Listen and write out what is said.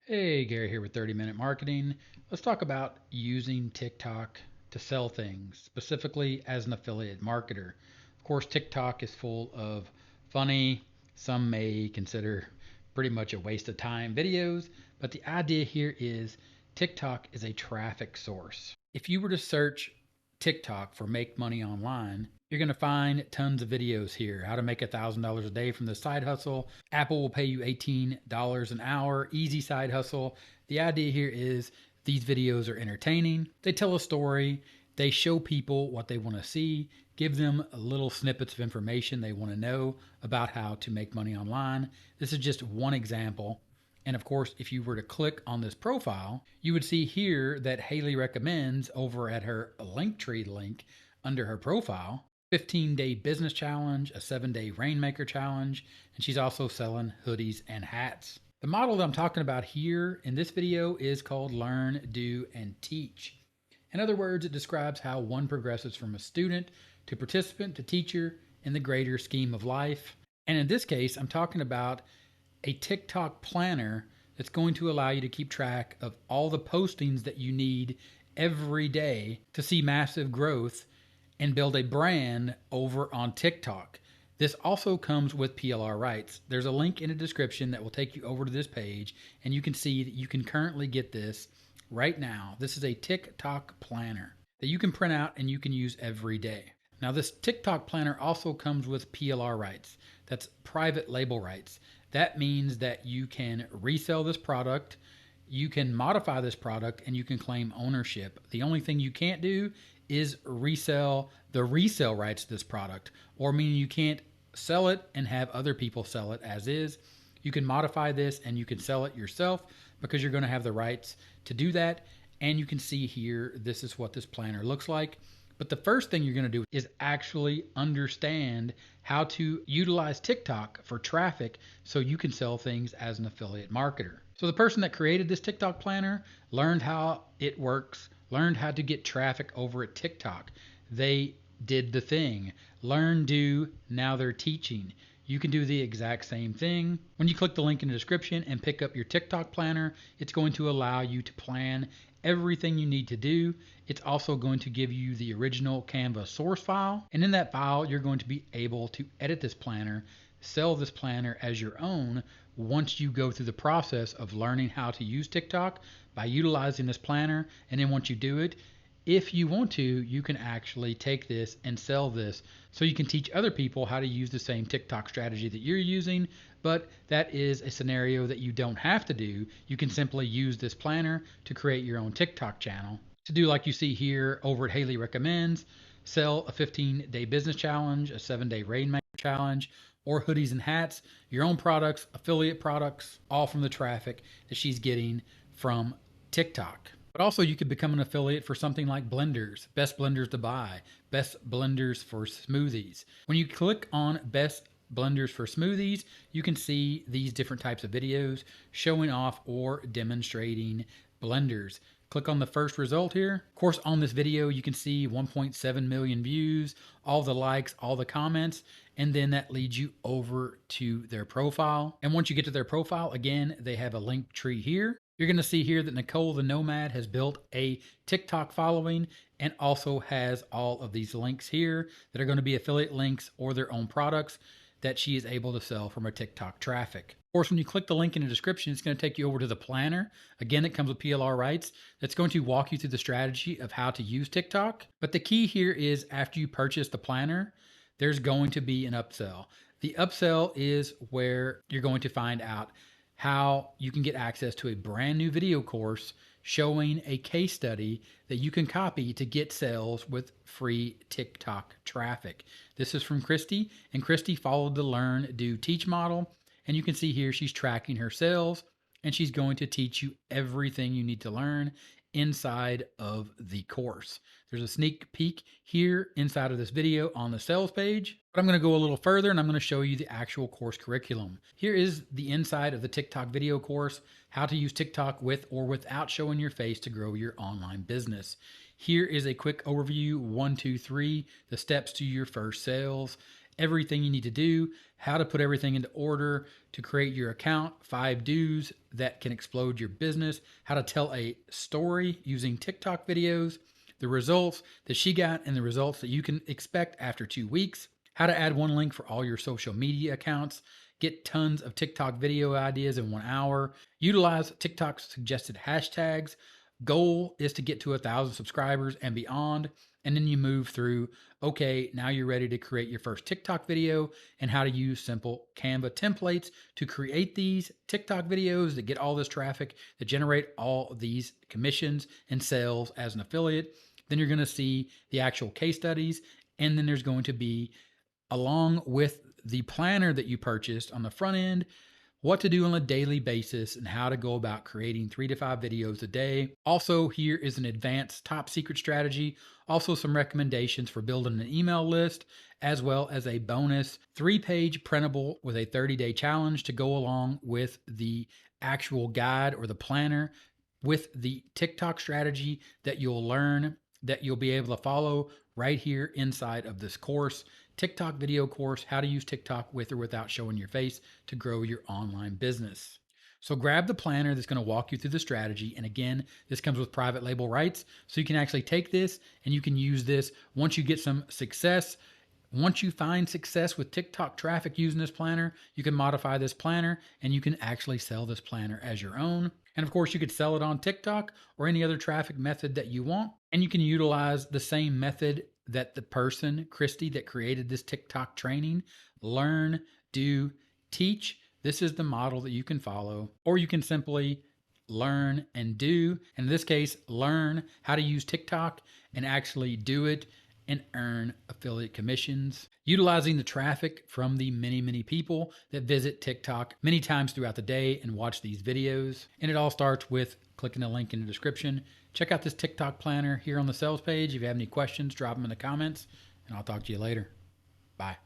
Hey, Gary here with 30 Minute Marketing. Let's talk about using TikTok to sell things, specifically as an affiliate marketer. Of course, TikTok is full of funny, some may consider pretty much a waste of time videos, but the idea here is TikTok is a traffic source. If you were to search TikTok for make money online, you're going to find tons of videos here. How to make $1,000 a day from this side hustle. Apple will pay you $18 an hour. Easy side hustle. The idea here is these videos are entertaining. They tell a story. They show people what they want to see, give them little snippets of information they want to know about how to make money online. This is just one example. And of course, if you were to click on this profile, you would see here that Haley recommends over at her Linktree link under her profile 15-day business challenge, a 7-day rainmaker challenge, and she's also selling hoodies and hats. The model that I'm talking about here in this video is called Learn, Do, and Teach. In other words, it describes how one progresses from a student to participant to teacher in the greater scheme of life. And in this case, I'm talking about a TikTok planner that's going to allow you to keep track of all the postings that you need every day to see massive growth and build a brand over on TikTok. This also comes with PLR rights. There's a link in the description that will take you over to this page, and you can see that you can currently get this right now. This is a TikTok planner that you can print out and you can use every day. Now, this TikTok planner also comes with PLR rights. That's private label rights. That means that you can resell this product, you can modify this product, and you can claim ownership. The only thing you can't do is resell the resale rights to this product, or meaning you can't sell it and have other people sell it as is. You can modify this and you can sell it yourself because you're going to have the rights to do that. And you can see here, this is what this planner looks like. But the first thing you're going to do is actually understand how to utilize TikTok for traffic so you can sell things as an affiliate marketer. So the person that created this TikTok planner learned how it works, learned how to get traffic over at TikTok. They did the thing. Learn, do, now they're teaching. You can do the exact same thing. When you click the link in the description and pick up your TikTok planner, it's going to allow you to plan everything you need to do. It's also going to give you the original Canva source file. And in that file, you're going to be able to edit this planner, sell this planner as your own once you go through the process of learning how to use TikTok by utilizing this planner. And then once you do it, if you want to, you can actually take this and sell this so you can teach other people how to use the same TikTok strategy that you're using. But that is a scenario that you don't have to do. You can simply use this planner to create your own TikTok channel. To do like you see here over at Haley Recommends, sell a 15-day business challenge, a 7-day rainmaker challenge, or hoodies and hats, your own products, affiliate products, all from the traffic that she's getting from TikTok. But also you could become an affiliate for something like blenders, best blenders to buy, best blenders for smoothies. When you click on best blenders for smoothies, you can see these different types of videos showing off or demonstrating blenders. Click on the first result here. Of course, on this video, you can see 1.7 million views, all the likes, all the comments, and then that leads you over to their profile. And once you get to their profile, again, they have a link tree here. You're going to see here that Nicole the Nomad has built a TikTok following and also has all of these links here that are going to be affiliate links or their own products that she is able to sell from her TikTok traffic. Of course, when you click the link in the description, it's going to take you over to the planner. Again, it comes with PLR rights. That's going to walk you through the strategy of how to use TikTok. But the key here is after you purchase the planner, there's going to be an upsell. The upsell is where you're going to find out how you can get access to a brand new video course showing a case study that you can copy to get sales with free TikTok traffic. This is from Christy, and Christy followed the Learn, Do, Teach model. And you can see here she's tracking her sales, and she's going to teach you everything you need to learn inside of the course. There's a sneak peek here inside of this video on the sales page, but I'm going to go a little further and I'm going to show you the actual course curriculum. Here is the inside of the TikTok video course, how to use TikTok with or without showing your face to grow your online business. Here is a quick overview, 1, 2, 3, the steps to your first sales. everything you need to do, how to put everything into order to create your account, 5 do's that can explode your business, how to tell a story using TikTok videos, the results that she got and the results that you can expect after 2 weeks, how to add one link for all your social media accounts, get tons of TikTok video ideas in 1 hour, utilize TikTok's suggested hashtags. Goal is to get to 1,000 subscribers and beyond. And then you move through, okay, now you're ready to create your first TikTok video and how to use simple Canva templates to create these TikTok videos that get all this traffic, that generate all of these commissions and sales as an affiliate. Then you're going to see the actual case studies. And then there's going to be, along with the planner that you purchased on the front end, what to do on a daily basis and how to go about creating 3 to 5 videos a day. Also, here is an advanced top secret strategy. Also, some recommendations for building an email list, as well as a bonus 3-page printable with a 30-day challenge to go along with the actual guide or the planner with the TikTok strategy that you'll learn, that you'll be able to follow right here inside of this course. TikTok video course, how to use TikTok with or without showing your face to grow your online business. So grab the planner that's going to walk you through the strategy. And again, this comes with private label rights. So you can actually take this and you can use this once you get some success. Once you find success with TikTok traffic using this planner, you can modify this planner and you can actually sell this planner as your own. And of course, you could sell it on TikTok or any other traffic method that you want. And you can utilize the same method that the person, Christy, that created this TikTok training, learn, do, teach. This is the model that you can follow, or you can simply learn and do. In this case, learn how to use TikTok and actually do it and earn affiliate commissions, utilizing the traffic from the many, many people that visit TikTok many times throughout the day and watch these videos. And it all starts with clicking the link in the description. Check out this TikTok planner here on the sales page. If you have any questions, drop them in the comments, and I'll talk to you later. Bye.